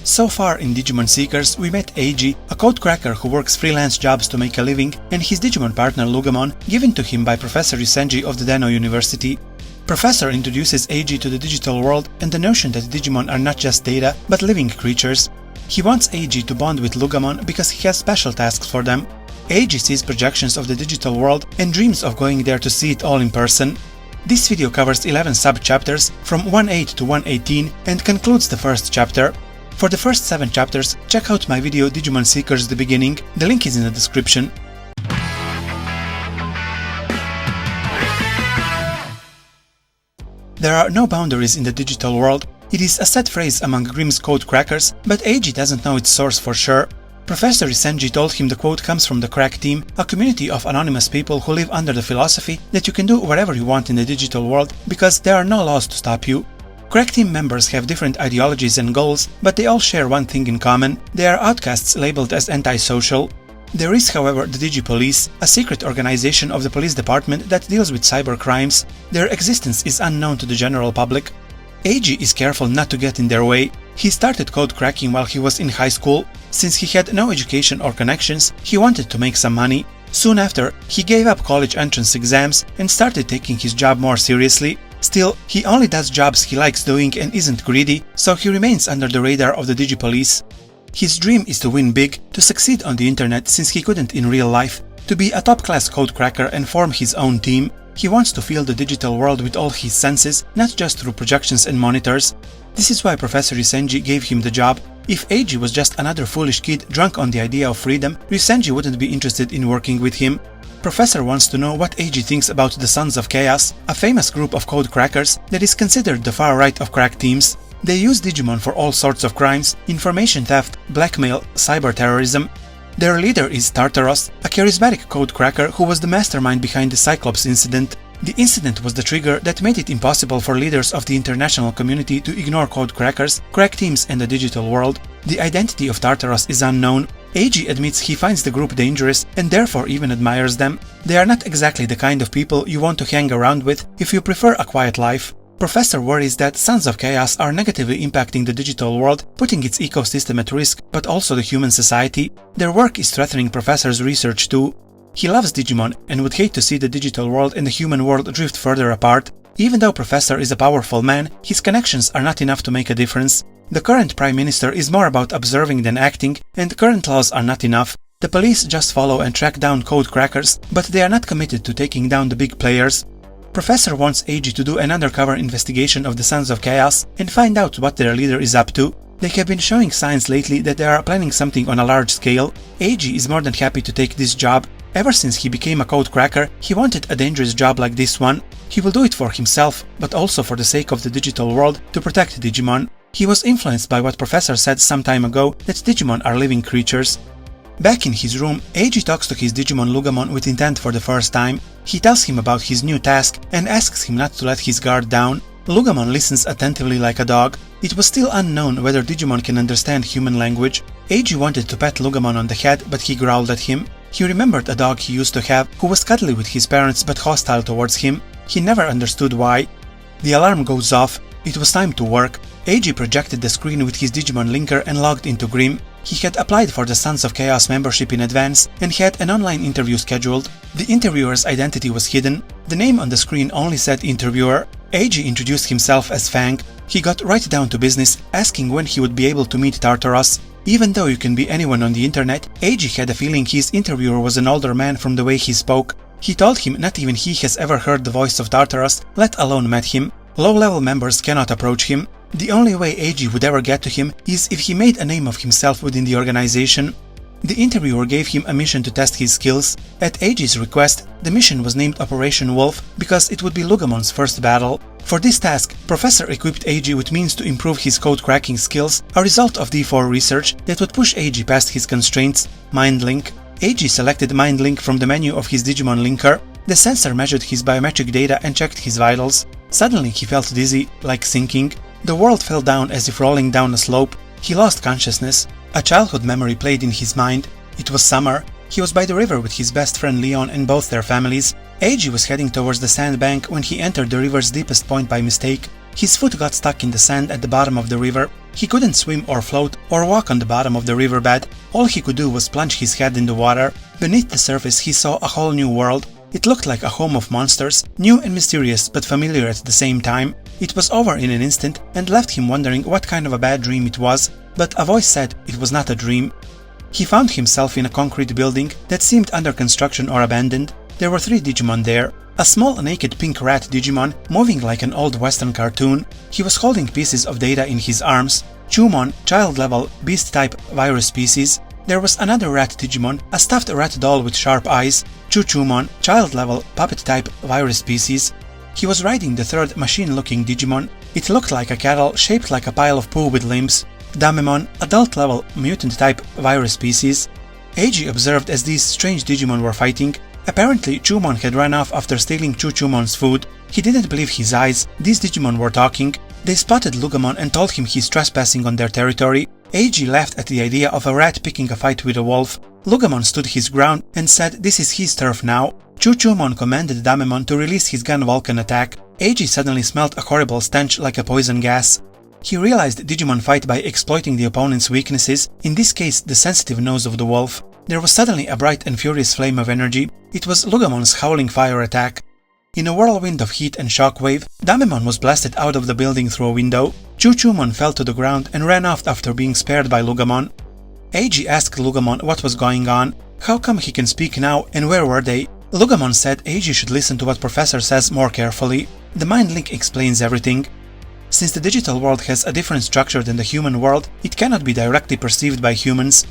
So far in Digimon Seekers, we met Eiji, a code cracker who works freelance jobs to make a living, and his Digimon partner Loogamon, given to him by Professor Yusenji of the Deno University. Professor introduces Eiji to the digital world and the notion that Digimon are not just data, but living creatures. He wants Eiji to bond with Loogamon because he has special tasks for them. Eiji sees projections of the digital world and dreams of going there to see it all in person. This video covers 11 sub-chapters from 1.8 to 1.18 and concludes the first chapter. For the first 7 chapters, check out my video Digimon Seekers The Beginning, the link is in the description. There are no boundaries in the digital world. It is a set phrase among Grimm's code crackers, but Eiji doesn't know its source for sure. Professor Yusenji told him the quote comes from the Crack Team, a community of anonymous people who live under the philosophy that you can do whatever you want in the digital world because there are no laws to stop you. Crack Team members have different ideologies and goals, but they all share one thing in common: they are outcasts labeled as antisocial. There is, however, the digi-police, a secret organization of the police department that deals with cyber crimes. Their existence is unknown to the general public. Eiji is careful not to get in their way. He started code cracking while he was in high school. Since he had no education or connections, he wanted to make some money. Soon after, he gave up college entrance exams and started taking his job more seriously. Still, he only does jobs he likes doing and isn't greedy, so he remains under the radar of the digi-police. His dream is to win big, to succeed on the internet since he couldn't in real life, to be a top-class code cracker and form his own team. He wants to feel the digital world with all his senses, not just through projections and monitors. This is why Professor Yusenji gave him the job. If Eiji was just another foolish kid drunk on the idea of freedom, Yusenji wouldn't be interested in working with him. Professor wants to know what Eiji thinks about the Sons of Chaos, a famous group of code crackers that is considered the far right of crack teams. They use Digimon for all sorts of crimes: information theft, blackmail, cyber terrorism. Their leader is Tartaros, a charismatic code cracker who was the mastermind behind the Cyclops incident. The incident was the trigger that made it impossible for leaders of the international community to ignore code crackers, crack teams and the digital world. The identity of Tartaros is unknown. Eiji admits he finds the group dangerous and therefore even admires them. They are not exactly the kind of people you want to hang around with if you prefer a quiet life. Professor worries that Sons of Chaos are negatively impacting the digital world, putting its ecosystem at risk, but also the human society. Their work is threatening Professor's research too. He loves Digimon and would hate to see the digital world and the human world drift further apart. Even though Professor is a powerful man, his connections are not enough to make a difference. The current Prime Minister is more about observing than acting, and current laws are not enough. The police just follow and track down code crackers, but they are not committed to taking down the big players. Professor wants Eiji to do an undercover investigation of the Sons of Chaos and find out what their leader is up to. They have been showing signs lately that they are planning something on a large scale. Eiji is more than happy to take this job. Ever since he became a code cracker, he wanted a dangerous job like this one. He will do it for himself, but also for the sake of the digital world, to protect Digimon. He was influenced by what Professor said some time ago, that Digimon are living creatures. Back in his room, Eiji talks to his Digimon Loogamon with intent for the first time. He tells him about his new task and asks him not to let his guard down. Loogamon listens attentively like a dog. It was still unknown whether Digimon can understand human language. Eiji wanted to pat Loogamon on the head, but he growled at him. He remembered a dog he used to have who was cuddly with his parents but hostile towards him. He never understood why. The alarm goes off. It was time to work. Eiji projected the screen with his Digimon linker and logged into Grimm. He had applied for the Sons of Chaos membership in advance and had an online interview scheduled. The interviewer's identity was hidden. The name on the screen only said interviewer. Eiji introduced himself as Fang. He got right down to business, asking when he would be able to meet Tartaros. Even though you can be anyone on the internet, Eiji had a feeling his interviewer was an older man from the way he spoke. He told him not even he has ever heard the voice of Tartaros, let alone met him. Low-level members cannot approach him. The only way Eiji would ever get to him is if he made a name of himself within the organization. The interviewer gave him a mission to test his skills. At Eiji's request, the mission was named Operation Wolf because it would be Loogamon's first battle. For this task, Professor equipped Eiji with means to improve his code cracking skills, a result of D4 research that would push Eiji past his constraints: Mind Link. Eiji selected Mind Link from the menu of his Digimon linker. The sensor measured his biometric data and checked his vitals. Suddenly he felt dizzy, like sinking. The world fell down as if rolling down a slope. He lost consciousness. A childhood memory played in his mind. It was summer. He was by the river with his best friend Leon and both their families. Eiji was heading towards the sandbank when he entered the river's deepest point by mistake. His foot got stuck in the sand at the bottom of the river. He couldn't swim or float or walk on the bottom of the riverbed. All he could do was plunge his head in the water. Beneath the surface he saw a whole new world. It looked like a home of monsters, new and mysterious but familiar at the same time. It was over in an instant and left him wondering what kind of a bad dream it was, but a voice said it was not a dream. He found himself in a concrete building that seemed under construction or abandoned. There were 3 Digimon there. A small naked pink rat Digimon, moving like an old western cartoon. He was holding pieces of data in his arms. Chumon, child-level, beast-type virus species. There was another rat Digimon, a stuffed rat doll with sharp eyes. Chuchumon, child-level, puppet-type virus species. He was riding the 3rd machine-looking Digimon. It looked like a cattle shaped like a pile of poo with limbs. Damemon, adult-level, mutant-type virus species. Eiji observed as these strange Digimon were fighting. Apparently, Chumon had run off after stealing Chuchumon's food. He didn't believe his eyes. These Digimon were talking. They spotted Loogamon and told him he's trespassing on their territory. Eiji laughed at the idea of a rat picking a fight with a wolf. Loogamon stood his ground and said this is his turf now. Chuchumon commanded Damemon to release his gun Vulcan attack. Eiji suddenly smelled a horrible stench like a poison gas. He realized Digimon fight by exploiting the opponent's weaknesses, in this case the sensitive nose of the wolf. There was suddenly a bright and furious flame of energy. It was Loogamon's howling fire attack. In a whirlwind of heat and shockwave, Damemon was blasted out of the building through a window. Chuchumon fell to the ground and ran off after being spared by Loogamon. Eiji asked Loogamon what was going on, how come he can speak now and where were they. Loogamon said Eiji should listen to what Professor says more carefully. The mind link explains everything. Since the digital world has a different structure than the human world, it cannot be directly perceived by humans.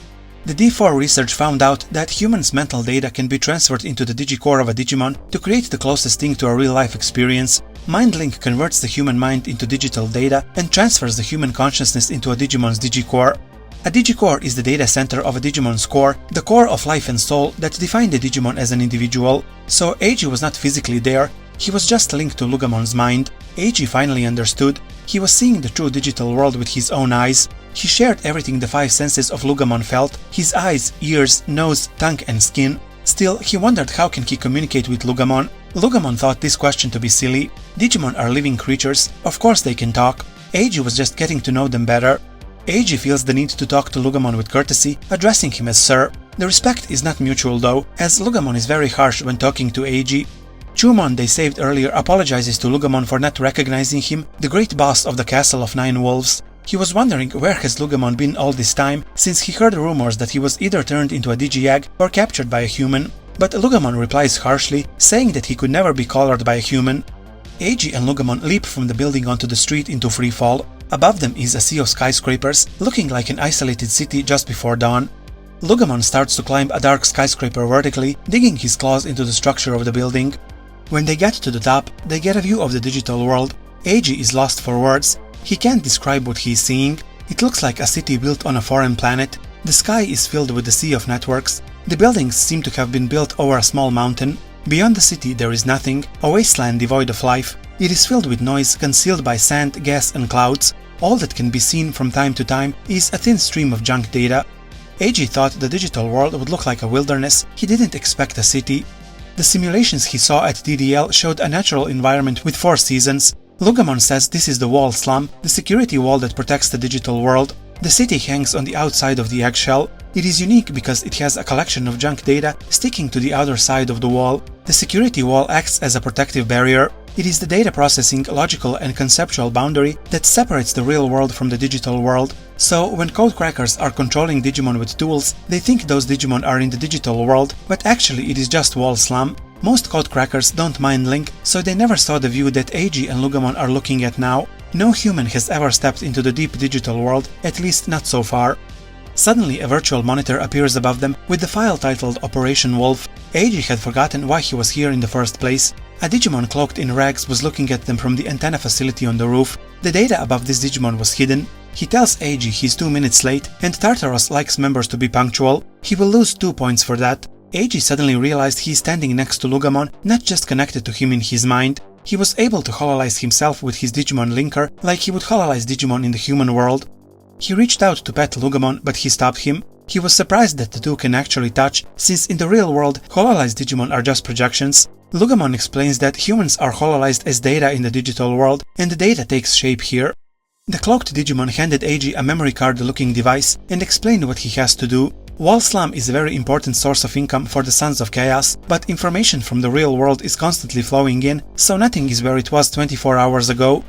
The D4 research found out that humans' mental data can be transferred into the digicore of a Digimon to create the closest thing to a real-life experience. MindLink converts the human mind into digital data and transfers the human consciousness into a Digimon's digicore. A digicore is the data center of a Digimon's core, the core of life and soul that define the Digimon as an individual. So Eiji was not physically there, he was just linked to Loogamon's mind. Eiji finally understood. He was seeing the true digital world with his own eyes. He shared everything the 5 senses of Loogamon felt, his eyes, ears, nose, tongue and skin. Still, he wondered how can he communicate with Loogamon. Loogamon thought this question to be silly. Digimon are living creatures, of course they can talk. Eiji was just getting to know them better. Eiji feels the need to talk to Loogamon with courtesy, addressing him as Sir. The respect is not mutual though, as Loogamon is very harsh when talking to Eiji. Chumon, they saved earlier, apologizes to Loogamon for not recognizing him, the great boss of the Castle of 9 Wolves. He was wondering where has Loogamon been all this time, since he heard rumors that he was either turned into a Digi-Aeg or captured by a human. But Loogamon replies harshly, saying that he could never be collared by a human. Eiji and Loogamon leap from the building onto the street into freefall. Above them is a sea of skyscrapers, looking like an isolated city just before dawn. Loogamon starts to climb a dark skyscraper vertically, digging his claws into the structure of the building. When they get to the top, they get a view of the digital world. Eiji is lost for words. He can't describe what he's seeing. It looks like a city built on a foreign planet. The sky is filled with a sea of networks. The buildings seem to have been built over a small mountain. Beyond the city there is nothing, a wasteland devoid of life. It is filled with noise, concealed by sand, gas and clouds. All that can be seen from time to time is a thin stream of junk data. Eiji thought the digital world would look like a wilderness. He didn't expect a city. The simulations he saw at DDL showed a natural environment with 4 seasons. Loogamon says this is the wall slum, the security wall that protects the digital world. The city hangs on the outside of the eggshell. It is unique because it has a collection of junk data sticking to the outer side of the wall. The security wall acts as a protective barrier. It is the data processing, logical and conceptual boundary that separates the real world from the digital world. So, when codecrackers are controlling Digimon with tools, they think those Digimon are in the digital world, but actually it is just wall slum. Most codecrackers don't mind link, so they never saw the view that Eiji and Loogamon are looking at now. No human has ever stepped into the deep digital world, at least not so far. Suddenly a virtual monitor appears above them with the file titled Operation Wolf. Eiji had forgotten why he was here in the first place. A Digimon cloaked in rags was looking at them from the antenna facility on the roof. The data above this Digimon was hidden. He tells Eiji he's 2 minutes late and Tartaros likes members to be punctual. He will lose 2 points for that. Eiji suddenly realized he's standing next to Loogamon, not just connected to him in his mind. He was able to hololize himself with his Digimon linker like he would hololize Digimon in the human world. He reached out to pet Loogamon, but he stopped him. He was surprised that the two can actually touch, since in the real world, hololized Digimon are just projections. Loogamon explains that humans are hololized as data in the digital world, and the data takes shape here. The cloaked Digimon handed Eiji a memory card-looking device and explained what he has to do. Wall Slum is a very important source of income for the Sons of Chaos, but information from the real world is constantly flowing in, so nothing is where it was 24 hours ago.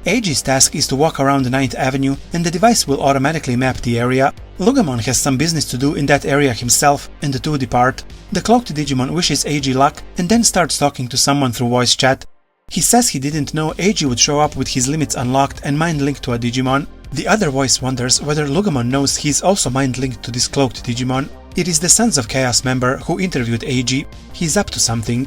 Eiji's task is to walk around 9th Avenue and the device will automatically map the area. Loogamon has some business to do in that area himself, and the two depart. The cloaked Digimon wishes Eiji luck and then starts talking to someone through voice chat. He says he didn't know Eiji would show up with his limits unlocked and mind-linked to a Digimon. The other voice wonders whether Loogamon knows he's also mind-linked to this cloaked Digimon. It is the Sons of Chaos member who interviewed Eiji. He's up to something.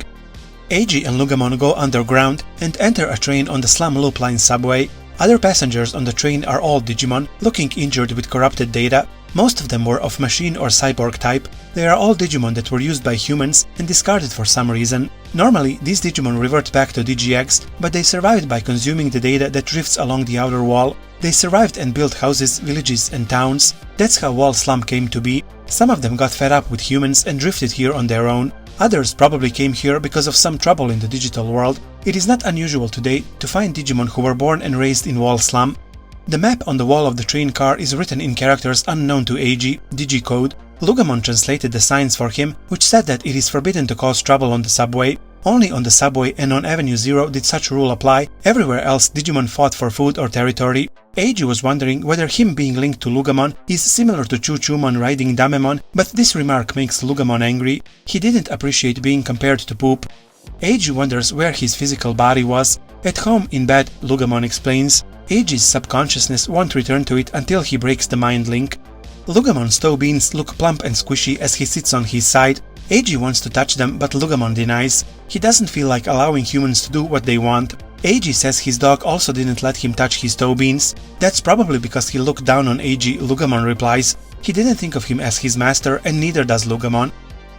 Eiji and Loogamon go underground and enter a train on the Slum Loop Line subway. Other passengers on the train are all Digimon, looking injured with corrupted data. Most of them were of machine or cyborg type. They are all Digimon that were used by humans and discarded for some reason. Normally, these Digimon revert back to Digi-Eggs, but they survived by consuming the data that drifts along the outer wall. They survived and built houses, villages and towns. That's how Wall Slum came to be. Some of them got fed up with humans and drifted here on their own. Others probably came here because of some trouble in the digital world. It is not unusual today to find Digimon who were born and raised in Wall Slum. The map on the wall of the train car is written in characters unknown to Eiji, Digi-code. Loogamon translated the signs for him, which said that it is forbidden to cause trouble on the subway. Only on the subway and on Avenue Zero did such rule apply. Everywhere else Digimon fought for food or territory. Eiji was wondering whether him being linked to Loogamon is similar to Choo-Choomon riding Damemon, but this remark makes Loogamon angry. He didn't appreciate being compared to poop. Eiji wonders where his physical body was. At home in bed, Loogamon explains. Eiji's subconsciousness won't return to it until he breaks the mind link. Loogamon's toe beans look plump and squishy as he sits on his side. Eiji wants to touch them, but Loogamon denies. He doesn't feel like allowing humans to do what they want. Eiji says his dog also didn't let him touch his toe beans. That's probably because he looked down on Eiji, Loogamon replies. He didn't think of him as his master, and neither does Loogamon.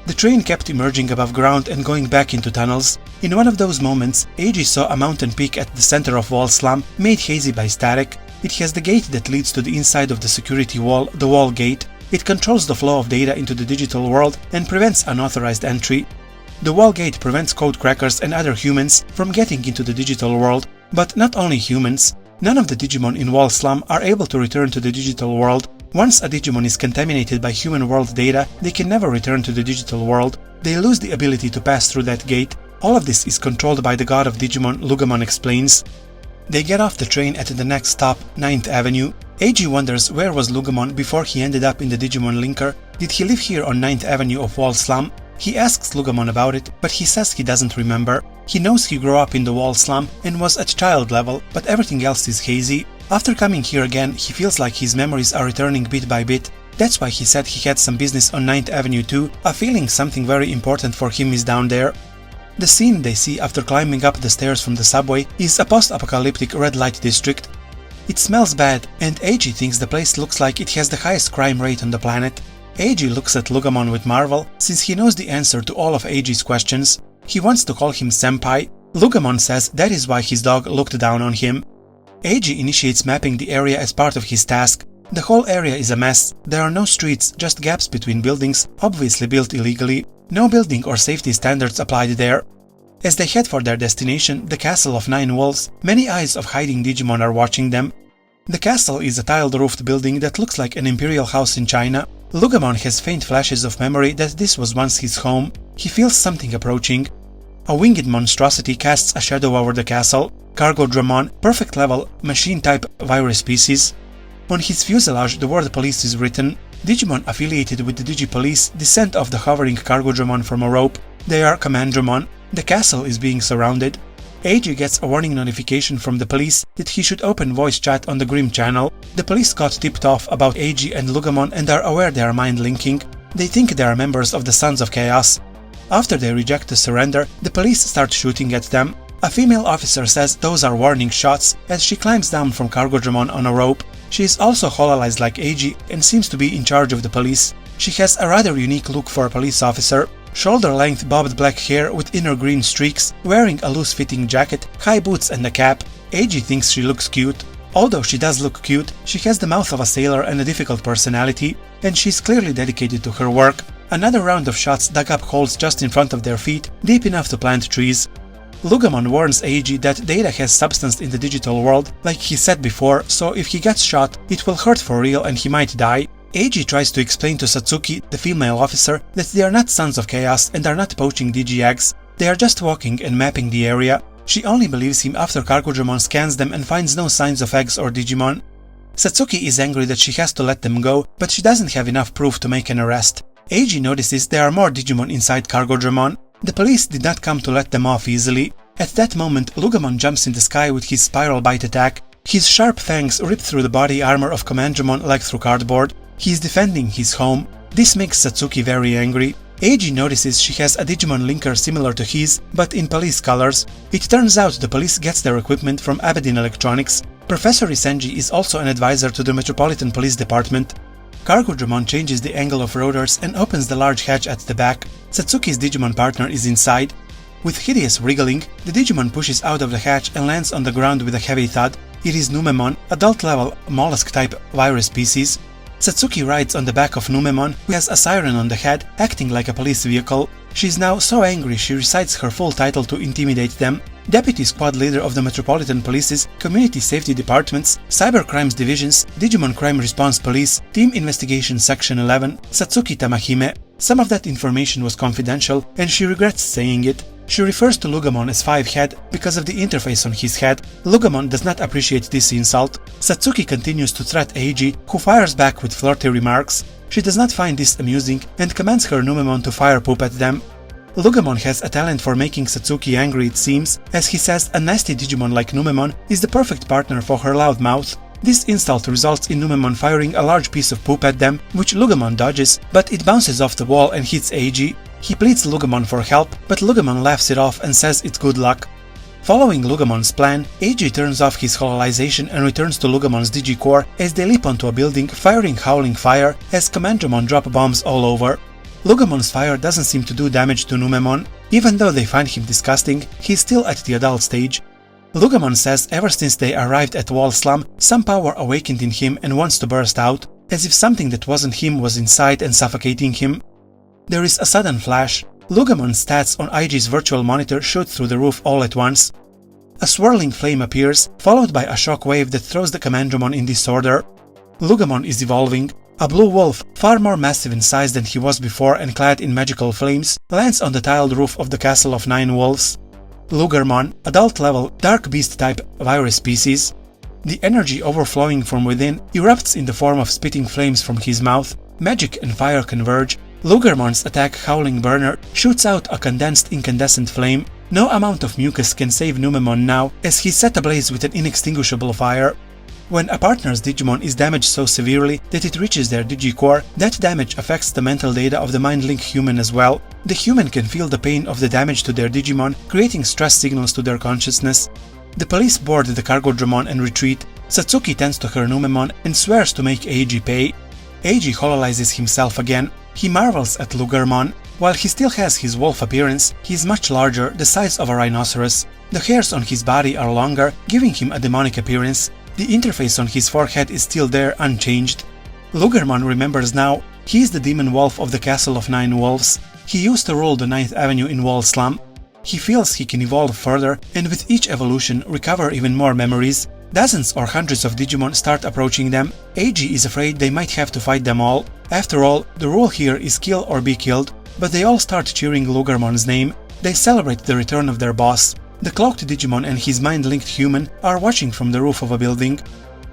The train kept emerging above ground and going back into tunnels. In one of those moments, Eiji saw a mountain peak at the center of Wall Slum, made hazy by static. It has the gate that leads to the inside of the security wall, the Wall Gate. It controls the flow of data into the digital world and prevents unauthorized entry. The Wall Gate prevents code crackers and other humans from getting into the digital world, but not only humans. None of the Digimon in Wall Slum are able to return to the digital world. Once a Digimon is contaminated by human world data, they can never return to the digital world. They lose the ability to pass through that gate. All of this is controlled by the god of Digimon, Loogamon explains. They get off the train at the next stop, 9th Avenue. Eiji wonders where was Loogamon before he ended up in the Digimon linker. Did he live here on 9th Avenue of Wall Slum? He asks Loogamon about it, but he says he doesn't remember. He knows he grew up in the Wall Slum and was at child level, but everything else is hazy. After coming here again, he feels like his memories are returning bit by bit. That's why he said he had some business on 9th Avenue too, a feeling something very important for him is down there. The scene they see after climbing up the stairs from the subway is a post-apocalyptic red light district. It smells bad, and Eiji thinks the place looks like it has the highest crime rate on the planet. Eiji looks at Loogamon with marvel, since he knows the answer to all of Eiji's questions. He wants to call him Senpai. Loogamon says that is why his dog looked down on him. Eiji initiates mapping the area as part of his task. The whole area is a mess. There are no streets, just gaps between buildings, obviously built illegally. No building or safety standards applied there. As they head for their destination, the Castle of Nine Walls, many eyes of hiding Digimon are watching them. The castle is a tiled-roofed building that looks like an imperial house in China. Loogamon has faint flashes of memory that this was once his home. He feels something approaching. A winged monstrosity casts a shadow over the castle. Cargo-Dramon, perfect level, machine-type virus species. On his fuselage the word police is written. Digimon affiliated with the digi-police descend off the hovering Cargo-Dramon from a rope. They are Command-Dramon. The castle is being surrounded. Eiji gets a warning notification from the police that he should open voice chat on the Grim channel. The police got tipped off about Eiji and Loogamon and are aware they are mind-linking. They think they are members of the Sons of Chaos. After they reject the surrender, the police start shooting at them. A female officer says those are warning shots as she climbs down from Cargo-Dramon on a rope. She is also hololized like Eiji and seems to be in charge of the police. She has a rather unique look for a police officer. Shoulder-length bobbed black hair with inner green streaks, wearing a loose-fitting jacket, high boots and a cap. Eiji thinks she looks cute. Although she does look cute, she has the mouth of a sailor and a difficult personality, and she's clearly dedicated to her work. Another round of shots dug up holes just in front of their feet, deep enough to plant trees. Loogamon warns Eiji that data has substance in the digital world, like he said before, so if he gets shot, it will hurt for real and he might die. Eiji tries to explain to Satsuki, the female officer, that they are not sons of chaos and are not poaching digi-eggs, they are just walking and mapping the area. She only believes him after Kargudramon scans them and finds no signs of eggs or Digimon. Satsuki is angry that she has to let them go, but she doesn't have enough proof to make an arrest. Eiji notices there are more Digimon inside Kargudramon. The police did not come to let them off easily. At that moment, Loogamon jumps in the sky with his spiral bite attack. His sharp fangs rip through the body armor of Commandramon like through cardboard. He is defending his home. This makes Satsuki very angry. Eiji notices she has a Digimon linker similar to his, but in police colors. It turns out the police gets their equipment from Abedin Electronics. Professor Isenji is also an advisor to the Metropolitan Police Department. Kargudramon changes the angle of rotors and opens the large hatch at the back. Satsuki's Digimon partner is inside. With hideous wriggling, the Digimon pushes out of the hatch and lands on the ground with a heavy thud. It is Numemon, adult-level mollusk-type virus species. Satsuki rides on the back of Numemon, who has a siren on the head, acting like a police vehicle. She is now so angry she recites her full title to intimidate them. Deputy Squad Leader of the Metropolitan Police's, Community Safety Departments, Cyber Crimes Divisions, Digimon Crime Response Police, Team Investigation Section 11, Satsuki Tamahime. Some of that information was confidential, and she regrets saying it. She refers to Loogamon as 5-head because of the interface on his head. Loogamon does not appreciate this insult. Satsuki continues to threat Eiji, who fires back with flirty remarks. She does not find this amusing and commands her Numemon to fire poop at them. Loogamon has a talent for making Satsuki angry, it seems, as he says a nasty Digimon like Numemon is the perfect partner for her loud mouth. This insult results in Numemon firing a large piece of poop at them, which Loogamon dodges, but it bounces off the wall and hits Eiji. He pleads Loogamon for help, but Loogamon laughs it off and says it's good luck. Following Loogamon's plan, Eiji turns off his hololization and returns to Loogamon's Digicore as they leap onto a building, firing howling fire as Commandramon drop bombs all over. Loogamon's fire doesn't seem to do damage to Numemon. Even though they find him disgusting, he's still at the adult stage. Loogamon says ever since they arrived at Wall Slum, some power awakened in him and wants to burst out, as if something that wasn't him was inside and suffocating him. There is a sudden flash. Loogamon's stats on Eiji's virtual monitor shoot through the roof all at once. A swirling flame appears, followed by a shock wave that throws the Commandramon in disorder. Loogamon is evolving. A blue wolf, far more massive in size than he was before and clad in magical flames, lands on the tiled roof of the Castle of 9 Wolves. Loogamon, adult-level, dark beast-type virus species. The energy overflowing from within erupts in the form of spitting flames from his mouth. Magic and fire converge. Loogamon's attack Howling Burner shoots out a condensed incandescent flame. No amount of mucus can save Numemon now, as he's set ablaze with an inextinguishable fire. When a partner's Digimon is damaged so severely that it reaches their Digicore, that damage affects the mental data of the mind-link human as well. The human can feel the pain of the damage to their Digimon, creating stress signals to their consciousness. The police board the Kargudramon and retreat. Satsuki tends to her Numemon and swears to make Eiji pay. Eiji hololizes himself again. He marvels at Loogamon. While he still has his wolf appearance, he is much larger, the size of a rhinoceros. The hairs on his body are longer, giving him a demonic appearance. The interface on his forehead is still there, unchanged. Loogamon remembers now. He is the demon wolf of the Castle of 9 Wolves. He used to rule the 9th Avenue in Wall Slum. He feels he can evolve further and with each evolution recover even more memories. Dozens or hundreds of Digimon start approaching them. Eiji is afraid they might have to fight them all. After all, the rule here is kill or be killed, but they all start cheering Loogamon's name. They celebrate the return of their boss. The cloaked Digimon and his mind-linked human are watching from the roof of a building.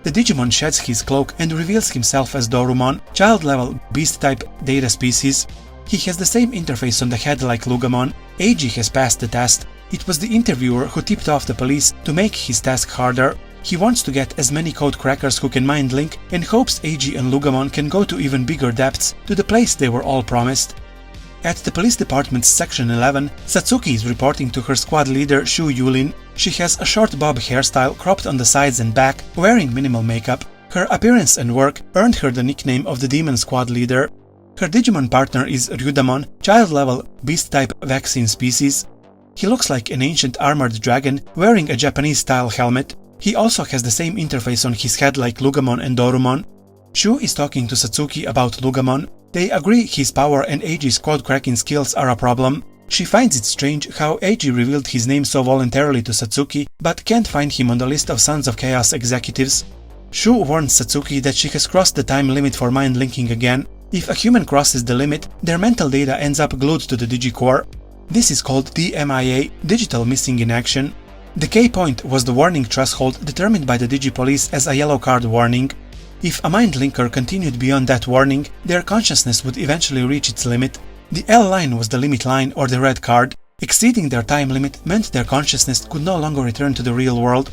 The Digimon sheds his cloak and reveals himself as Dorumon, child-level beast-type data species. He has the same interface on the head like Loogamon. Eiji has passed the test. It was the interviewer who tipped off the police to make his task harder. He wants to get as many code crackers who can mind-link and hopes Eiji and Loogamon can go to even bigger depths, to the place they were all promised. At the police department's section 11, Satsuki is reporting to her squad leader Shu Yulin. She has a short bob hairstyle cropped on the sides and back, wearing minimal makeup. Her appearance and work earned her the nickname of the demon squad leader. Her Digimon partner is Ryudamon, child-level beast-type vaccine species. He looks like an ancient armored dragon wearing a Japanese-style helmet. He also has the same interface on his head like Loogamon and Dorumon. Shu is talking to Satsuki about Loogamon. They agree his power and Eiji's code cracking skills are a problem. She finds it strange how Eiji revealed his name so voluntarily to Satsuki, but can't find him on the list of Sons of Chaos executives. Shu warns Satsuki that she has crossed the time limit for mind linking again. If a human crosses the limit, their mental data ends up glued to the Digicore. This is called DMIA, Digital Missing in Action. The key point was the warning threshold determined by the digi-police as a yellow card warning. If a mind linker continued beyond that warning, their consciousness would eventually reach its limit. The L line was the limit line or the red card. Exceeding their time limit meant their consciousness could no longer return to the real world.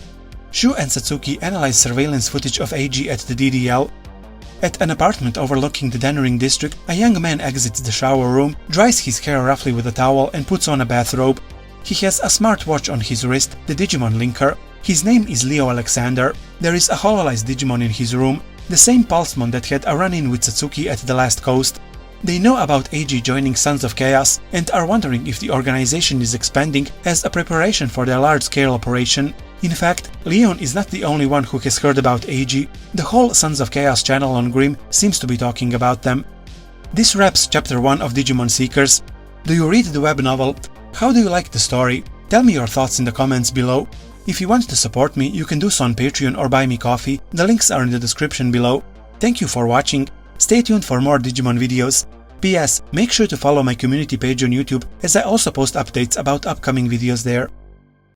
Shu and Satsuki analyze surveillance footage of Eiji at the DDL. At an apartment overlooking the Denring district, a young man exits the shower room, dries his hair roughly with a towel and puts on a bathrobe. He has a smartwatch on his wrist, the Digimon linker. His name is Leo Alexander. There is a hololized Digimon in his room, the same Pulsemon that had a run-in with Satsuki at the last coast. They know about Eiji joining Sons of Chaos and are wondering if the organization is expanding as a preparation for their large-scale operation. In fact, Leon is not the only one who has heard about Eiji. The whole Sons of Chaos channel on Grimm seems to be talking about them. This wraps Chapter 1 of Digimon Seekers. Do you read the web novel? How do you like the story? Tell me your thoughts in the comments below. If you want to support me, you can do so on Patreon or buy me coffee. The links are in the description below. Thank you for watching. Stay tuned for more Digimon videos. P.S. Make sure to follow my community page on YouTube, as I also post updates about upcoming videos there.